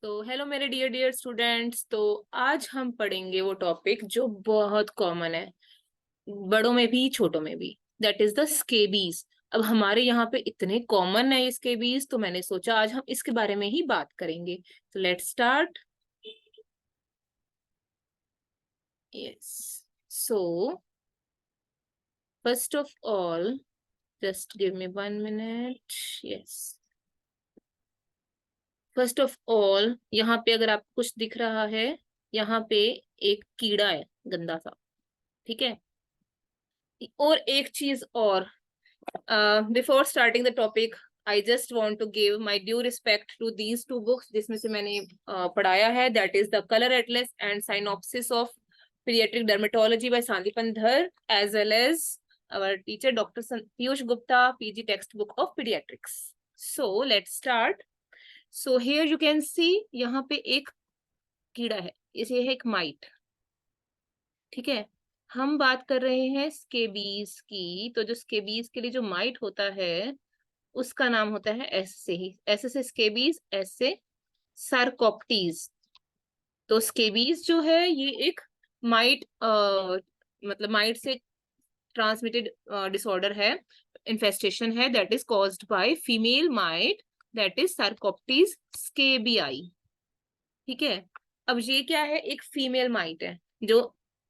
तो हेलो मेरे dear dear students. तो आज हम पढ़ेंगे वो टॉपिक जो बहुत कॉमन है, बड़ों में भी छोटों में भी। That is the scabies. अब हमारे यहाँ पे इतने कॉमन है ये स्केबीज, तो मैंने सोचा आज हम इसके बारे में ही बात करेंगे। तो let's start. Yes. So first of all, just give me 1 minute. Yes. First of all, यहाँ पे अगर आपको कुछ दिख रहा है, यहाँ पे एक कीड़ा है, गंदा सा। ठीक है। और एक चीज और, before starting the topic, I just want to give my due respect to these two books जिसमें से मैंने पढ़ाया है। That is the colour atlas and synopsis of paediatric dermatology by Sandipan Dhar, as well as our teacher Dr. Piyush Gupta, PG textbook of pediatrics. So let's start. So here you can see, यहाँ पे एक कीड़ा है, इसे है एक might. ठीक है। हम बात कर रहे हैं स्केबीज की। तो जो स्केबीज के लिए जो माइट होता है उसका नाम होता है, एस से ही, एस से स्केबीज, एस से सार्कोप्टीज। तो स्केबीज जो है ये एक माइट, मतलब माइट से ट्रांसमिटेड डिसऑर्डर है, इन्फेस्टेशन है, that is caused by female mite, that is sarcoptes scabiei. ठीक है। अब ये क्या है, एक फीमेल माइट है, जो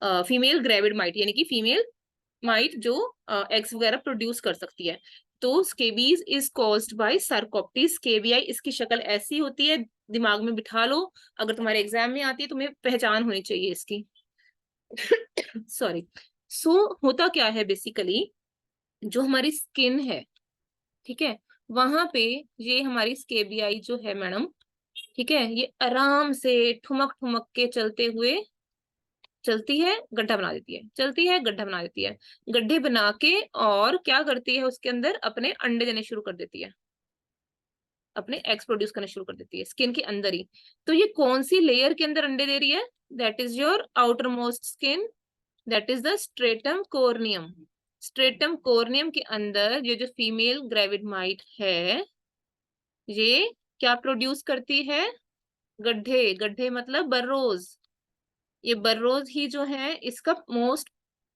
फीमेल ग्रेविड माइट, यानी कि फीमेल माइट जो एग्स वगैरह प्रोड्यूस कर सकती है। तो स्केबीज इज कॉज्ड बाय सार्कोप्टीज स्केबियाई। इसकी शक्ल ऐसी होती है, दिमाग में बिठा लो, अगर तुम्हारे एग्जाम में आती है तुम्हें पहचान होनी चाहिए इसकी। सॉरी। सो होता क्या है बेसिकली, जो हमारी स्किन है, ठीक है, वहां पे ये हमारी स्केबियाई जो है मैडम, ठीक है, ये आराम से ठुमक ठुमक के चलते हुए चलती है, गड्ढा बना देती है, चलती है, गड्ढा बना देती है, गड्ढे बना के और क्या करती है, उसके अंदर अपने अंडे देने शुरू कर देती है, अपने एग्स प्रोड्यूस करना शुरू कर देती है स्किन के अंदर ही। तो ये कौन सी लेयर के अंदर अंडे दे रही है? That is your outer most skin, that is the stratum corneum. Stratum corneum के अंदर ये जो फीमेल ग्रेविड माइट है, ये क्या प्रोड्यूस करती है? गड्ढे। गड्ढे मतलब बर्रोज। ये बर्रोज ही जो है इसका मोस्ट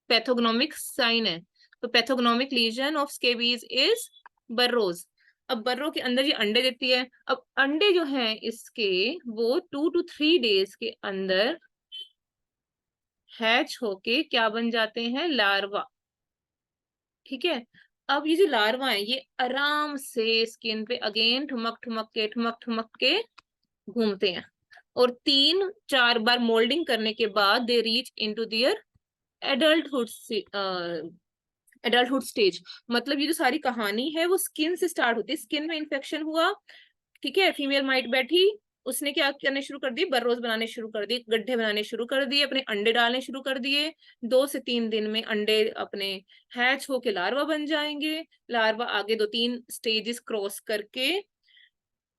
पैथोग्नोमिक साइन है। तो pathognomonic lesion of scabies is burrows. अब बर्रो के अंदर ये अंडे देती है। अब अंडे जो हैं इसके, वो 2 to 3 डेज के अंदर हैच होके क्या बन जाते हैं? लार्वा। ठीक है। अब ये जो लार्वा है ये आराम से स्किन पे अगेन ठुमक ठुमक के घूमते हैं, और 3-4 बार मोल्डिंग करने के बाद they reach into their adulthood. Adulthood stage. मतलब ये जो सारी कहानी है वो स्किन से स्टार्ट होती है। स्किन में इन्फेक्शन हुआ, ठीक है, फीमेल माइट बैठी, उसने क्या करने शुरू कर दी? बर्रोज बनाने शुरू कर दी, गड्ढे बनाने शुरू कर दिए, अपने अंडे डालने शुरू कर दिए। 2 से 3 दिन में अंडे अपने हैच होके लार्वा बन जाएंगे। लार्वा आगे 2-3 स्टेजेस क्रॉस करके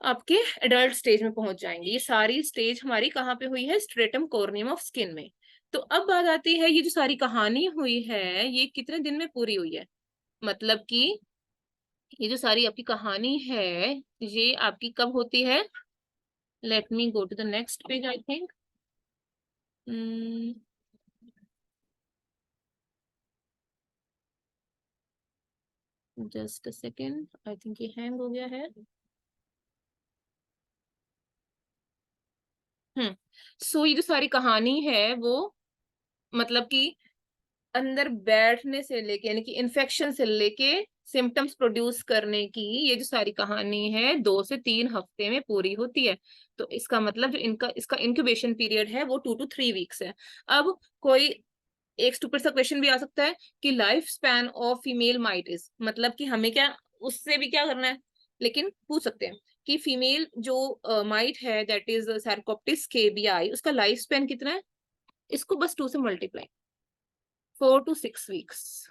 आपके एडल्ट स्टेज में पहुंच जाएंगे। ये सारी स्टेज हमारी कहाँ पे हुई है? स्ट्रेटम कोर्नियम ऑफ स्किन में। तो अब बात आती है, ये जो सारी कहानी हुई है ये कितने दिन में पूरी हुई है? मतलब कि ये जो सारी आपकी कहानी है ये आपकी कब होती है? Let me go to the next page, I think. Just a second, I think ये हैंग हो गया है। सो ये जो सारी कहानी है वो, मतलब कि अंदर बैठने से लेके, यानी कि इन्फेक्शन से लेके सिम्टम्स प्रोड्यूस करने की, ये जो सारी कहानी है 2 से 3 हफ्ते में पूरी होती है। तो इसका मतलब जो इनका इसका इंक्यूबेशन पीरियड है वो 2 to 3 वीक्स है। अब कोई एक स्टूपिड सा क्वेश्चन भी आ सकता है कि life span of female might is, मतलब कि हमें क्या उससे भी क्या करना है, लेकिन पूछ सकते हैं कि फीमेल जो माइट है, दैट इज सार्कोप्टिस स्केबियाई, उसका लाइफ स्पैन कितना है? इसको बस 2 से मल्टीप्लाई, 4 to 6 वीक्स।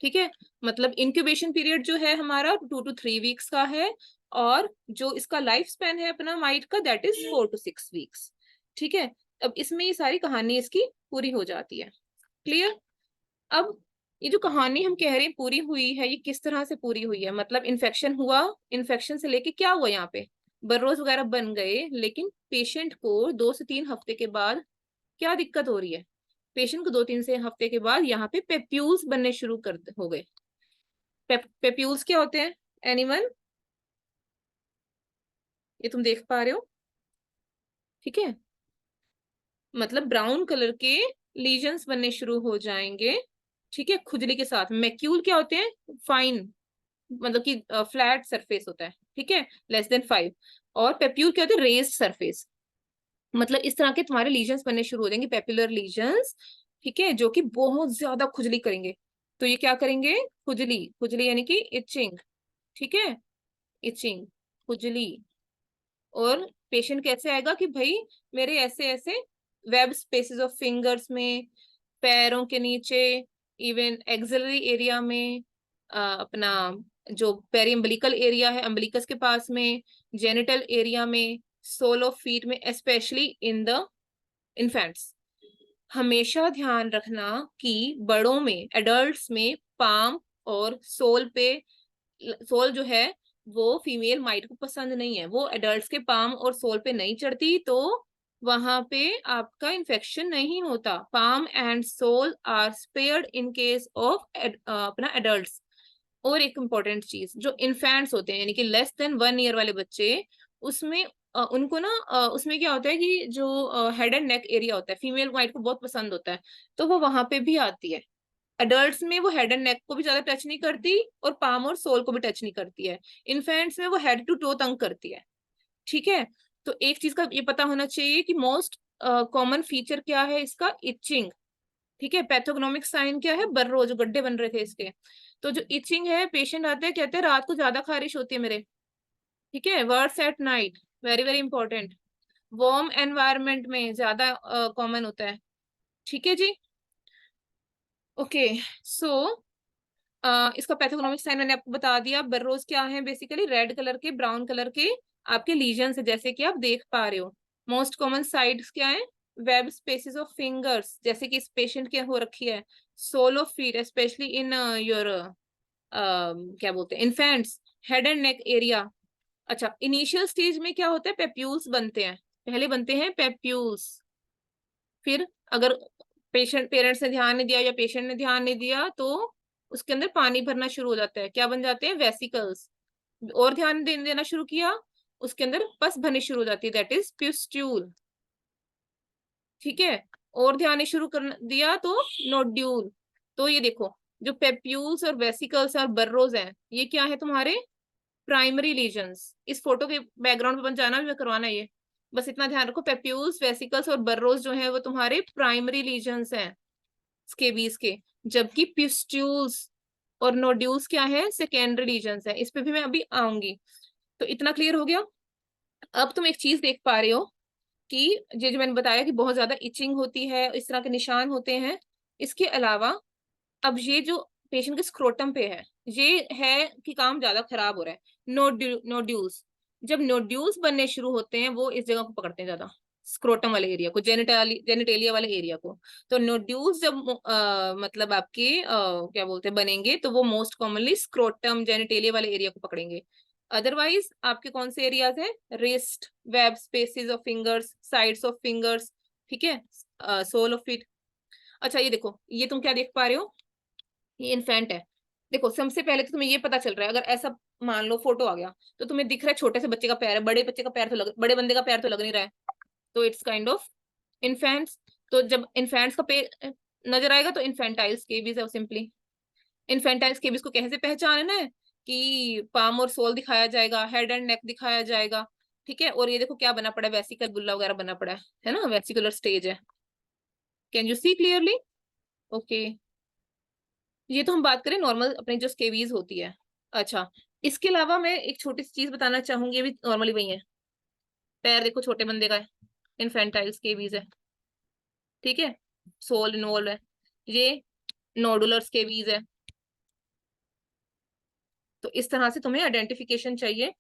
ठीक है। मतलब इंक्यूबेशन पीरियड जो है हमारा 2 to 3 वीक्स का है, और जो इसका लाइफ स्पैन है अपना माइट का, दैट इज 4 to 6 वीक्स। ठीक है। अब इसमें ये सारी कहानी इसकी पूरी हो जाती है। क्लियर? अब ये जो कहानी हम कह रहे हैं पूरी हुई है, ये किस तरह से पूरी हुई है? मतलब इन्फेक्शन हुआ, इन्फेक्शन से लेके क्या हुआ यहाँ पे? बर्रोज वगैरह बन गए, लेकिन पेशेंट को 2 से 3 हफ्ते के बाद क्या दिक्कत हो रही है? पेशेंट को 2 से 3 हफ्ते के बाद यहाँ पे पेप्यूल्स बनने शुरू कर हो गए। पेप्यूल्स क्या होते हैं? एनिमल, ये तुम देख पा रहे हो, ठीक है? मतलब ब्राउन कलर के लीजन्स बनने शुरू हो जाएंगे, ठीक है, खुजली के साथ। मैक्यूल क्या होते हैं? फाइन, मतलब कि फ्लैट सरफेस होता है, ठीक है, <<5। और पेप्यूल क्या होते हैं? Raised surface. मतलब इस तरह के तुम्हारे लीजन्स बनने शुरू हो जाएंगे, पेपुलर लीजन्स, ठीक है, जो कि बहुत ज्यादा खुजली करेंगे। तो ये क्या करेंगे? खुजली, खुजली यानी कि इचिंग, ठीक है, इचिंग, खुजली। और पेशेंट कैसे आएगा कि भाई मेरे ऐसे ऐसे वेब स्पेसेस ऑफ फिंगर्स में, पैरों के नीचे, इवन एक्सिलरी एरिया में, अपना जो पेरिम्बलिकल एरिया है अम्बिलिकस के पास में, जेनिटल एरिया में, सोल ऑफ फीट में, स्पेशली इन द इन्फेंट्स। हमेशा ध्यान रखना कि बड़ों में, एडल्ट्स में, पाम और सोल पे, सोल जो है वो फीमेल माइट को पसंद नहीं है, वो एडल्ट्स के पाम और सोल पे नहीं चढ़ती, तो वहां पे आपका इन्फेक्शन नहीं होता। Palm and sole are spared in case of अपना एडल्ट्स। और एक इम्पॉर्टेंट चीज, जो इन्फेंट्स होते हैं यानी कि less than 1 year वाले बच्चे, उसमें उनको ना उसमें क्या होता है कि जो हेड एंड नेक एरिया होता है फीमेल वाइट को बहुत पसंद होता है, तो वो वहां पे भी आती है। अडल्ट्स में वो हेड एंड नेक को भी ज्यादा टच नहीं करती और पाम और सोल को भी टच नहीं करती है। इन्फेंट्स में वो हेड टू टो तंग करती है, ठीक है। तो एक चीज का ये पता होना चाहिए कि मोस्ट कॉमन फीचर क्या है इसका? इचिंग, ठीक है। पैथोग्नोमिक साइन क्या है? बर्रो, जो गड्ढे बन रहे थे इसके। तो जो इचिंग है, पेशेंट आते हैं कहते हैं रात को ज्यादा खारिश होती है मेरे, ठीक है। Words at night, very very important. Warm environment में ज्यादा कॉमन होता है, ठीक है जी। ओके, सो इसका पैथोग्नोमिक साइन मैंने आपको बता दिया। बर्रोज क्या है? बेसिकली रेड कलर के, ब्राउन कलर के आपके लीजन है, जैसे कि आप देख पा रहे हो। मोस्ट कॉमन साइड्स क्या है? वेब स्पेसेस ऑफ फिंगर्स, जैसे कि इस पेशेंट के हो रखी है। Sole of feet, especially in your क्या बोलते हैं, infants. Head and neck area. अच्छा, इनिशियल स्टेज में क्या होता है? पेप्यूल्स बनते हैं, पहले बनते हैं पेप्यूल्स। फिर अगर पेरेंट्स ने ध्यान नहीं दिया या पेशेंट ने ध्यान नहीं दिया तो उसके अंदर पानी भरना शुरू हो जाता है, क्या बन जाते हैं? वेसिकल्स। और ध्यान देना शुरू किया, उसके अंदर पस भरनी शुरू हो जाती है, दैट इज प्यूस्ट्यूल, ठीक है। और ध्यान शुरू कर दिया तो नोड्यूल। तो ये देखो, जो पेप्यूल्स और वेसिकल्स और बर्रोज हैं, ये क्या है तुम्हारे? Primary lesions. इस फोटो के बैकग्राउंड पे बन जाना भी करवाना ये, बस इतना ध्यान रखो, पेप्यूल्स, वेसिकल्स और बर्रोज जो है वो तुम्हारे प्राइमरी लीजन्स हैं स्केबीज के। जबकि प्यूस्ट्यूल्स और नोड्यूल्स क्या है? सेकेंडरी लीजन्स है। इस पे भी मैं अभी आऊंगी। तो इतना क्लियर हो गया। अब तुम एक चीज देख पा रहे हो कि ये जो मैंने बताया कि बहुत ज्यादा इचिंग होती है, इस तरह के निशान होते हैं। इसके अलावा अब ये जो पेशेंट के स्क्रोटम पे है, ये है कि काम ज्यादा खराब हो रहा है। नोड्यूल्स, जब नोड्यूल्स बनने शुरू होते हैं वो इस जगह को पकड़ते हैं ज्यादा, स्क्रोटम वाले एरिया को, जेनिटेलिया वाले एरिया को। तो नोड्यूल्स जब मतलब आपके क्या बोलते हैं बनेंगे, तो वो मोस्ट कॉमनली स्क्रोटम, जेनिटेलिया वाले एरिया को पकड़ेंगे। अदरवाइज आपके कौन से एरियाज है? Wrist, web spaces of fingers, sides of fingers, ठीक है, सोल ऑफ फीट। अच्छा, ये देखो, ये तुम क्या देख पा रहे हो? ये इन्फेंट है। देखो, सबसे पहले तो तुम्हें ये पता चल रहा है, अगर ऐसा मान लो फोटो आ गया तो तुम्हें दिख रहा है छोटे से बच्चे का पैर है, बड़े बच्चे का पैर तो बड़े बंदे का पैर तो लग नहीं रहा है, तो इट्स काइंड ऑफ इन्फेंट्स। तो जब इन्फेंट्स का पैर नजर आएगा तो इन्फेंटाइल स्केबीज है सिंपली। इन्फेंटाइल स्केबीज को कैसे पहचानना है? कि पाम और सोल दिखाया जाएगा, हेड एंड नेक दिखाया जाएगा, ठीक है। और ये देखो क्या बना पड़ा है? वेसिकल बुल्ला वगैरह बना पड़ा है ना, वेसिकुलर स्टेज है। Can you see clearly? Okay, ये तो हम बात करें नॉर्मल अपनी जो स्केवीज होती है। अच्छा, इसके अलावा मैं एक छोटी सी चीज बताना चाहूंगी, ये भी नॉर्मली वही है। पैर देखो, छोटे बंदे का है, इन्फेंटाइल स्केवीज है, ठीक है। सोल इन्वॉल्व है, ये नोडुलर स्केवीज है। तो इस तरह से तुम्हें आइडेंटिफिकेशन चाहिए।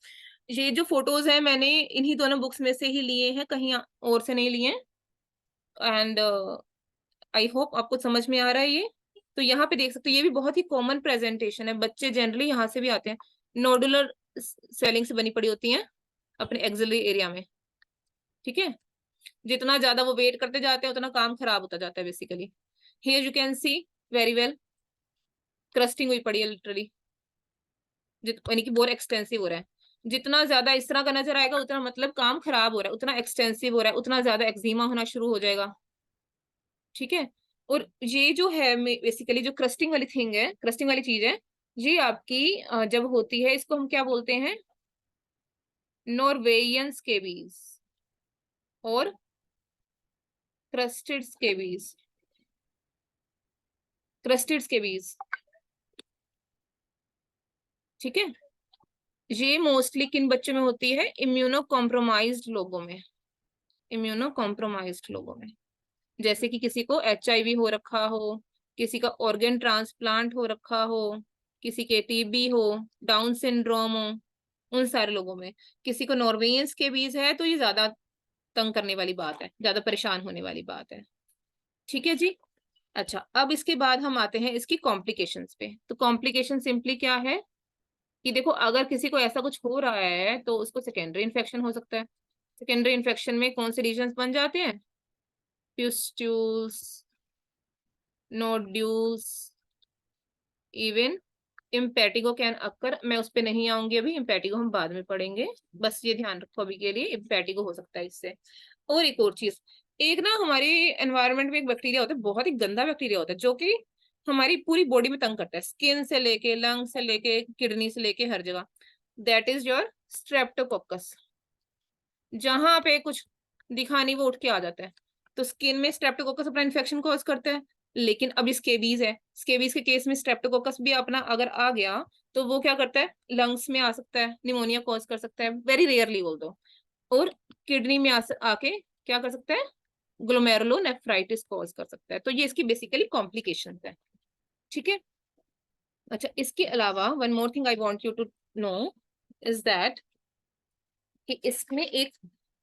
ये जो फोटोज है मैंने इन्हीं दोनों बुक्स में से ही लिए हैं, कहीं और से नहीं लिए। एंड आई होप आपको समझ में आ रहा है ये। तो यहाँ पे देख सकते हो, ये भी बहुत ही कॉमन प्रेजेंटेशन है, बच्चे जनरली यहाँ से भी आते हैं। नोडुलर स्वेलिंग से बनी पड़ी होती हैं, अपने एक्सिलरी एरिया में, ठीक है। जितना ज्यादा वो वेट करते जाते हैं उतना काम खराब होता जाता है basically. Here you can see very well, crusting हुई पड़ी है लिटरली, यानी कि बहुत एक्सटेंसिव हो रहा है। जितना ज्यादा इस तरह का नजर आएगा उतना मतलब काम खराब हो रहा है, उतना एक्सटेंसिव हो रहा है, उतना ज्यादा एक्जिमा होना शुरू हो जाएगा, ठीक है। और ये जो है बेसिकली जो क्रस्टिंग वाली थिंग है, क्रस्टिंग वाली चीज है, ये आपकी जब होती है इसको हम क्या बोलते हैं, नॉर्वेजियन स्केबीज और क्रस्टेड स्केबीज, क्रस्टेड स्केबीज, ठीक है। ये मोस्टली किन बच्चों में होती है, इम्यूनो कॉम्प्रोमाइज्ड लोगों में, इम्यूनो कॉम्प्रोमाइज्ड लोगों में, जैसे कि किसी को HIV हो रखा हो, किसी का ऑर्गन ट्रांसप्लांट हो रखा हो, किसी के TB हो, डाउन सिंड्रोम हो, उन सारे लोगों में। किसी को नॉर्वेजियन स्केबीज है तो ये ज्यादा तंग करने वाली बात है, ज्यादा परेशान होने वाली बात है, ठीक है जी। अच्छा, अब इसके बाद हम आते हैं इसकी कॉम्प्लिकेशंस पे। तो कॉम्प्लिकेशन सिंपली क्या है कि देखो, अगर किसी को ऐसा कुछ हो रहा है तो उसको सेकेंडरी इन्फेक्शन हो सकता है। सेकेंडरी इन्फेक्शन में कौन से रीजन्स बन जाते हैं, pustules, nodules, even impetigo can occur. मैं उस पे नहीं आऊंगी अभी, इम्पेटिगो हम बाद में पढ़ेंगे, बस ये ध्यान रखो अभी के लिए, इम्पेटिगो हो सकता है इससे। और एक और चीज, एक ना हमारे एनवायरनमेंट में एक बैक्टीरिया होता है, बहुत ही गंदा बैक्टीरिया होता है, जो कि हमारी पूरी बॉडी में तंग करता है, स्किन से लेके लंग से लेके किडनी से लेके हर जगह। That is your Streptococcus. जहां पे कुछ दिखा नहीं वो उठ के आ जाता है। तो स्किन में स्ट्रेप्टोकोकस अपना इन्फेक्शन कॉज करता है, लेकिन अब स्केबीज है, स्केबीज के केस में स्ट्रेप्टोकोकस भी अपना अगर आ गया तो वो क्या करता है, लंग्स में आ सकता है, निमोनिया कॉज कर सकता है, वेरी रेयरली बोल दो। और किडनी में आके क्या कर सकता है, ग्लोमेरुलोनेफ्राइटिस कॉज कर सकता है। तो ये इसकी बेसिकली कॉम्प्लिकेशंस है, ठीक है। अच्छा, इसके अलावा one more thing I want you to know is that कि इसमें एक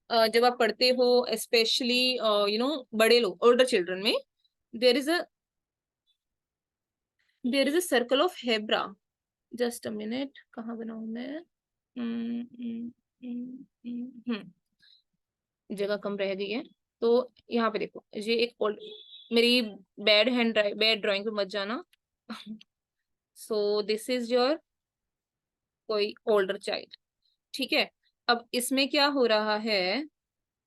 जब आप पढ़ते हो स्पेशली बड़े लोग, ओल्डर चिल्ड्रन में, there is a there is a circle of Hebra. Just a minute, कहाँ बनाऊं मैं, हम्म, हम्म, जगह कम रह गई है। तो यहाँ पे देखो, ये एक ओल्ड, मेरी बैड ड्राइंग पे मत जाना। सो दिस इज योर कोई ओल्डर चाइल्ड, ठीक है। अब इसमें क्या हो रहा है,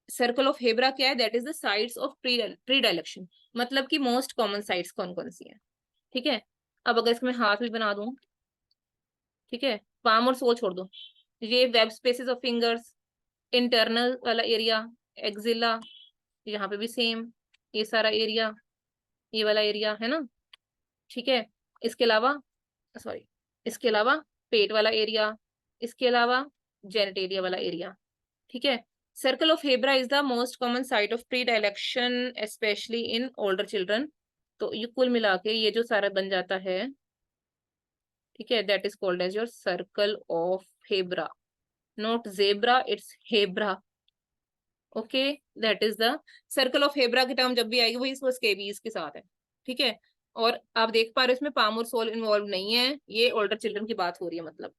सर्कल ऑफ हेब्रा क्या है, that is the sites of predilection, मतलब कि मोस्ट कॉमन साइड्स कौन कौन सी है, ठीक है। अब अगर इसको मैं हाथ भी बना दूं, ठीक है, पाम और सोल छोड़ दो, ये web spaces of fingers, internal वाला एरिया, एक्जिला, यहाँ पे भी सेम, ये सारा एरिया, ये वाला एरिया है ना, ठीक है। इसके अलावा, सॉरी, इसके अलावा पेट वाला एरिया, इसके अलावा जेनिटेरिया वाला एरिया, ठीक है। Circle of Hebra is the most common site of predilection especially in older children. तो ये कुल मिला के ये जो सारा बन जाता है, ठीक है, that is called as your circle of Hebra, not zebra, it's Hebra, okay. That is the circle of Hebra की टर्म जब भी आएगी वही स्केबीज के साथ है, ठीक है। और आप देख पा रहे हो इसमें पाम और सोल इन्वॉल्व नहीं है, ये ओल्डर चिल्ड्रन की बात हो रही है मतलब,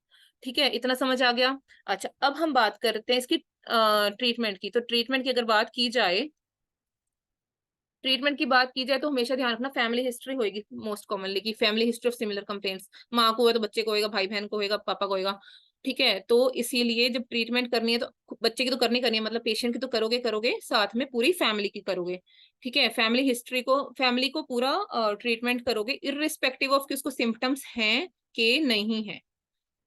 ठीक है, इतना समझ आ गया। अच्छा, अब हम बात करते हैं इसकी ट्रीटमेंट की। तो ट्रीटमेंट की अगर बात की जाए, ट्रीटमेंट की बात की जाए तो हमेशा ध्यान रखना फैमिली हिस्ट्री होगी मोस्ट कॉमनली, की family history of similar complaints, माँ को होगा तो बच्चे को होगा, भाई बहन को होगा, पापा को होगा, ठीक है। तो इसीलिए जब ट्रीटमेंट करनी है तो बच्चे की तो करनी है, मतलब पेशेंट की तो करोगे करोगे, साथ में पूरी फैमिली की करोगे, ठीक है। फैमिली हिस्ट्री को, फैमिली को पूरा ट्रीटमेंट करोगे इररिस्पेक्टिव ऑफ कि उसको सिम्टम्स हैं कि नहीं है,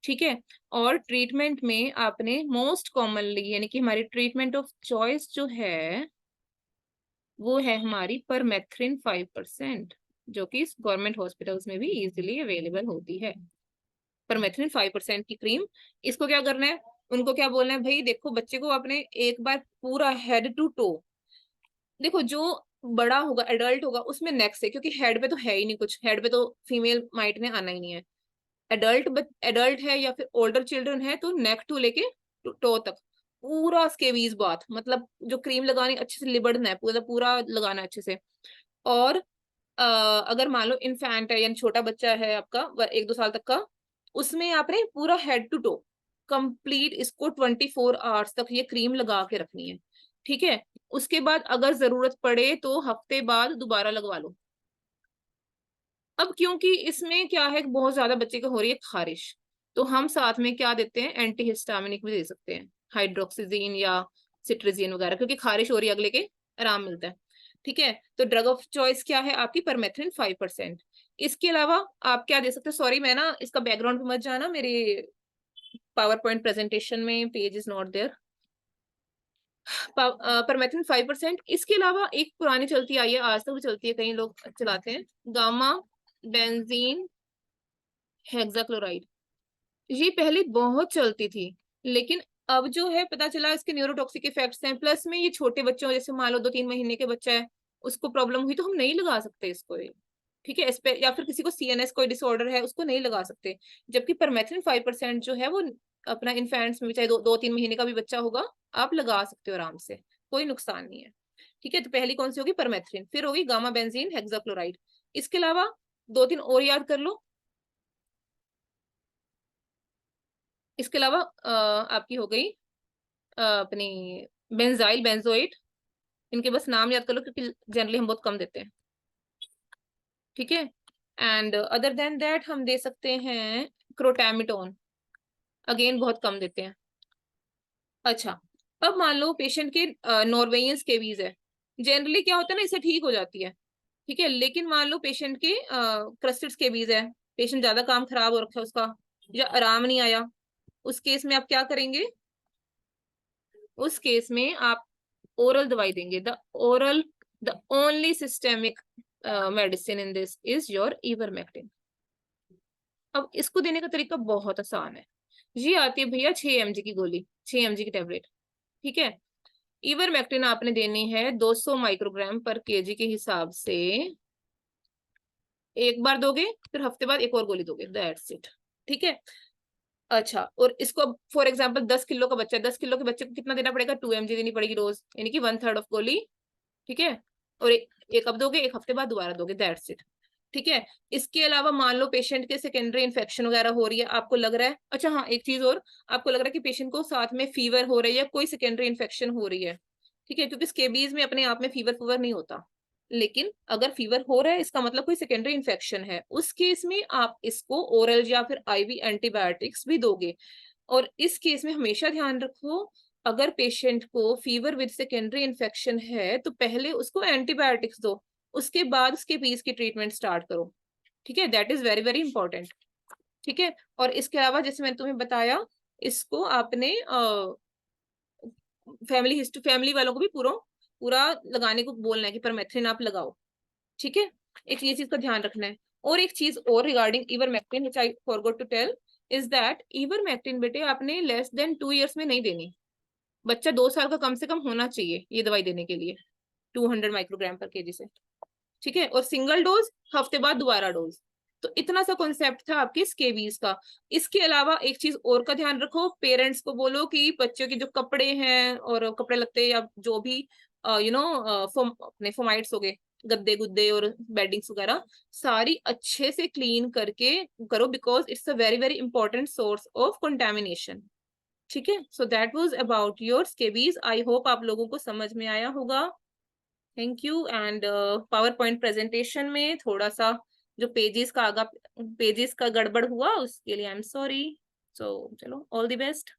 ठीक है। और ट्रीटमेंट में आपने मोस्ट कॉमनली, यानी कि हमारी ट्रीटमेंट ऑफ चॉइस जो है वो है हमारी परमेथ्रिन 5%, जो कि गवर्नमेंट हॉस्पिटल्स में भी इजीली अवेलेबल होती है। परमेथ्रिन 5% की क्रीम, इसको क्या करना है, उनको क्या बोलना है, भाई देखो बच्चे को आपने एक बार पूरा हेड टू टो, देखो जो बड़ा होगा एडल्ट होगा उसमें नेक से, क्योंकि हेड पे तो है ही नहीं कुछ, हेड पे तो फीमेल माइट ने आना ही नहीं है। एडल्ट है या फिर ओल्डर चिल्ड्रन है तो नेक टू लेके टो तक पूरा स्केबीज बाथ, मतलब जो क्रीम लगानी अच्छे से लिबड़ना है, पूरा पूरा लगाना है अच्छे से। और अगर मान लो इन्फेंट है यानी छोटा बच्चा है आपका 1-2 साल तक का, उसमें आपने पूरा हेड टू टो कंप्लीट इसको 24 आवर्स तक ये क्रीम लगा के रखनी है, ठीक है। उसके बाद अगर जरूरत पड़े तो हफ्ते बाद दोबारा लगवा लो। अब क्योंकि इसमें क्या है, बहुत ज्यादा बच्चे को हो रही है खारिश, तो हम साथ में क्या देते हैं, एंटी हिस्टामिनिक भी दे सकते हैं, हाइड्रोक्सीजीन या सिट्रिजीन वगैरह, क्योंकि खारिश हो रही है अगले के आराम मिलता है, ठीक है। तो ड्रग ऑफ चॉइस क्या है आपकी, परमेथ्रिन 5%। इसके अलावा आप क्या दे सकते हैं, सॉरी मैं ना इसका बैकग्राउंड पे मत जाना, मेरे पावर पॉइंट प्रेजेंटेशन में page is not there. Permethrin 5%। इसके अलावा एक पुरानी चलती आई है, आज तक भी चलती है, कई लोग चलाते हैं, गामा बेंजीन हेक्साक्लोराइड। ये पहले बहुत चलती थी, लेकिन अब जो है पता चला इसके न्यूरोटॉक्सिक इफेक्ट्स हैं, प्लस में ये छोटे बच्चों, जैसे मान लो 2-3 महीने के बच्चा है, उसको प्रॉब्लम हुई तो हम नहीं लगा सकते इसको ये, ठीक है। इस पे या फिर किसी को सीएनएस कोई डिसऑर्डर है उसको नहीं लगा सकते। जबकि परमेथ्रिन 5% जो है वो अपना इन्फेंट्स में, चाहे 2-3 महीने का भी बच्चा होगा, आप लगा सकते हो आराम से, कोई नुकसान नहीं है, ठीक है। तो पहली कौन सी होगी, परमेथ्रिन, फिर होगी गामा बेंजीन हेक्साक्लोराइड। इसके अलावा 2-3 और याद कर लो। इसके अलावा आपकी हो गई अपनी बेंजाइल बेंजोइट, इनके बस नाम याद कर लो क्योंकि जनरली हम बहुत कम देते हैं, ठीक है। एंड अदर देन दैट हम दे सकते हैं क्रोटैमिटोन, अगेन बहुत कम देते हैं। अच्छा, अब मान लो पेशेंट के नॉर्वेयन स्केबीज है, जनरली क्या होता है ना, इससे ठीक हो जाती है, ठीक है। लेकिन मान लो पेशेंट के क्रस्टेड स्केबीज है, पेशेंट ज्यादा काम खराब हो रखा है उसका, या आराम नहीं आया, उस केस में आप क्या करेंगे, उस केस में आप ओरल दवाई देंगे। The only systemic medicine in this is your ivermectin. अब इसको देने का तरीका बहुत आसान है, ये आती है भैया 6 mg की गोली, 6 mg की टेबलेट, ठीक है। इवरमेक्टिन आपने देनी है 200 माइक्रोग्राम पर केजी के हिसाब से, एक बार दोगे फिर हफ्ते बाद एक और गोली दोगे, दैट्स इट, ठीक है। अच्छा, और इसको फॉर एग्जाम्पल 10 किलो का बच्चा है, 10 किलो के बच्चे को कितना देना पड़ेगा, 2 mg देनी पड़ेगी रोज, यानी कि 1/3 ऑफ गोली, ठीक है। और एक अब दोगे, एक हफ्ते बाद दोबारा दोगे, दैट्स इट, ठीक है। इसके अलावा मान लो पेशेंट के सेकेंडरी इन्फेक्शन वगैरह हो रही है, आपको लग रहा है, अच्छा हाँ एक चीज और, आपको लग रहा है कि पेशेंट को साथ में फीवर हो रही है, कोई सेकेंडरी इन्फेक्शन हो रही है, ठीक है, क्योंकि स्केबीज में अपने आप में फीवर नहीं होता, लेकिन अगर फीवर हो रहा है इसका मतलब कोई सेकेंडरी इन्फेक्शन है, उस केस में आप इसको ओरल या फिर आईवी एंटीबायोटिक्स भी दोगे। और इस केस में हमेशा ध्यान रखो, अगर पेशेंट को फीवर विद सेकेंडरी इन्फेक्शन है तो पहले उसको एंटीबायोटिक्स दो, उसके बाद उसके पीस की ट्रीटमेंट स्टार्ट करो, ठीक है। That is very very important, ठीक है। और इसके अलावा जैसे मैंने तुम्हें बताया, इसको आपने फैमिली हिस्ट्री, फैमिली वालों को भी पूरा पूरा लगाने को बोलना है कि परमेथ्रिन आप लगाओ, ठीक है। एक ये चीज का ध्यान रखना है। और एक चीज और regarding ivermectin which I forgot to tell is that ivermectin बेटे आपने लेस देन 2 years में नहीं देनी, बच्चा 2 साल का कम से कम होना चाहिए ये दवाई देने के लिए, 200 माइक्रोग्राम पर केजी से, ठीक है। और सिंगल डोज, हफ्ते बाद दोबारा डोज। तो इतना सा कॉन्सेप्ट था आपके स्केबीज का। इसके अलावा एक चीज और का ध्यान रखो, पेरेंट्स को बोलो कि बच्चों के जो कपड़े हैं और कपड़े लगते या जो भी अपने फोमाइट्स हो गए, गद्दे गुद्दे और बेडिंग्स वगैरह, सारी अच्छे से क्लीन करके करो, because it's a very very important source of contamination, ठीक है। So that was about your scabies, I hope आप लोगों को समझ में आया होगा। Thank you. And power point presentation में थोड़ा सा जो पेजेस का गड़बड़ हुआ उसके लिए आई एम सॉरी। सो चलो, ऑल द बेस्ट।